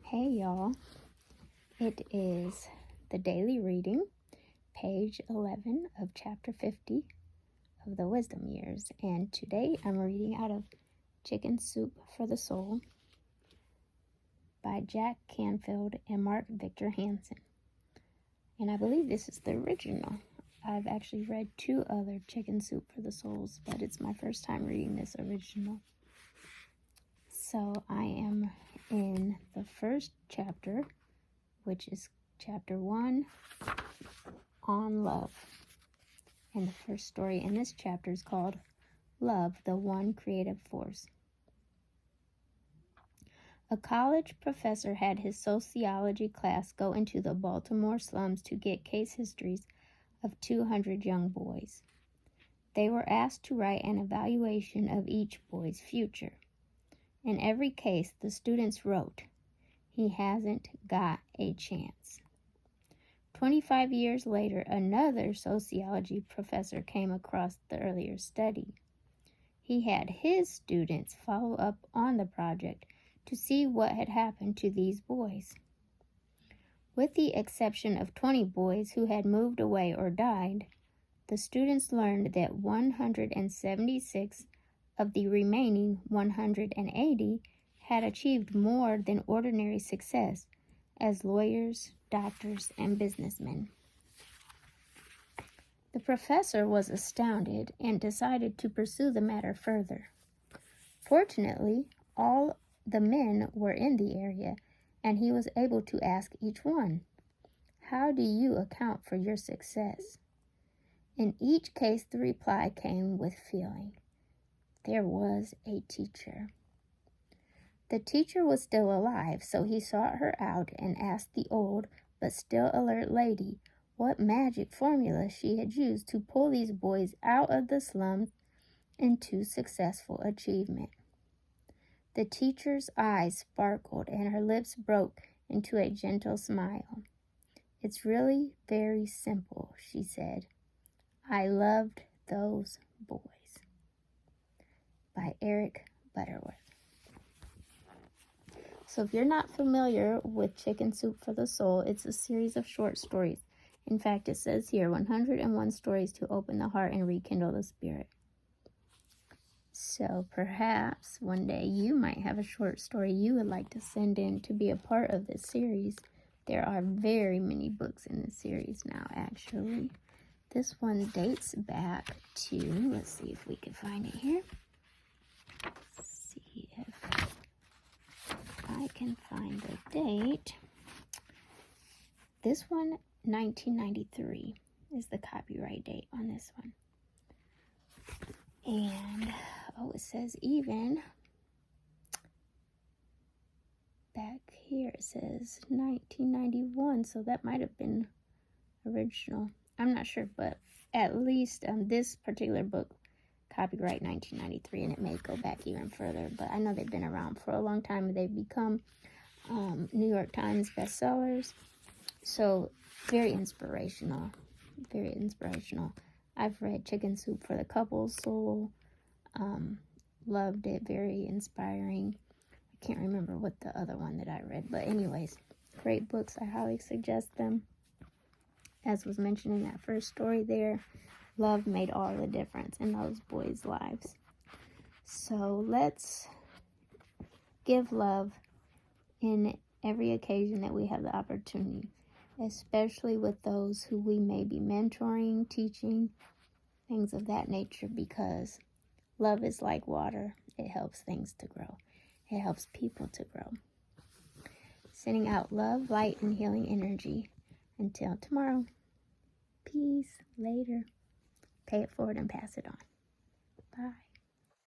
Hey y'all, it is the daily reading, page 11 of chapter 50 of the Wisdom Years, and today I'm reading out of Chicken Soup for the Soul by Jack Canfield and Mark Victor Hansen. And I believe this is the original. I've actually read two other Chicken Soup for the Souls, but it's my first time reading this original. So I am in the first chapter, which is chapter 1 on love. And the first story in this chapter is called Love, the One Creative Force. A college professor had his sociology class go into the Baltimore slums to get case histories of 200 young boys. They were asked to write an evaluation of each boy's future. In every case, the students wrote, "He hasn't got a chance." 25 years later, another sociology professor came across the earlier study. He had his students follow up on the project to see what had happened to these boys. With the exception of 20 boys who had moved away or died, the students learned that 176 of the remaining 180 had achieved more than ordinary success as lawyers, doctors, and businessmen. The professor was astounded and decided to pursue the matter further. Fortunately, all the men were in the area, and he was able to ask each one, "How do you account for your success?" In each case, the reply came with feeling. There was a teacher. The teacher was still alive, so he sought her out and asked the old but still alert lady what magic formula she had used to pull these boys out of the slums into successful achievement. The teacher's eyes sparkled and her lips broke into a gentle smile. "It's really very simple," she said. "I loved those boys." By Eric Butterworth. So if you're not familiar with Chicken Soup for the Soul, it's a series of short stories. In fact, it says here 101 stories to open the heart and rekindle the spirit. So perhaps one day you might have a short story you would like to send in to be a part of this series. There are very many books in this series now, actually. This one dates back to, let's see if we can find it here. See if I can find the date. This one, 1993, is the copyright date on this one. And, it says even back here, it says 1991, so that might have been original. I'm not sure, but at least this particular book, copyright 1993, and it may go back even further, but I know they've been around for a long time. They've become New York Times bestsellers, so very inspirational. I've read Chicken Soup for the Couple's Soul, loved it, very inspiring. I can't remember what the other one that I read, but anyways, great books. I highly suggest them. As was mentioned in that first story there, love made all the difference in those boys' lives. So let's give love in every occasion that we have the opportunity, especially with those who we may be mentoring, teaching, things of that nature, because love is like water. It helps things to grow. It helps people to grow. Sending out love, light, and healing energy. Until tomorrow. Peace. Later. Pay it forward and pass it on. Bye.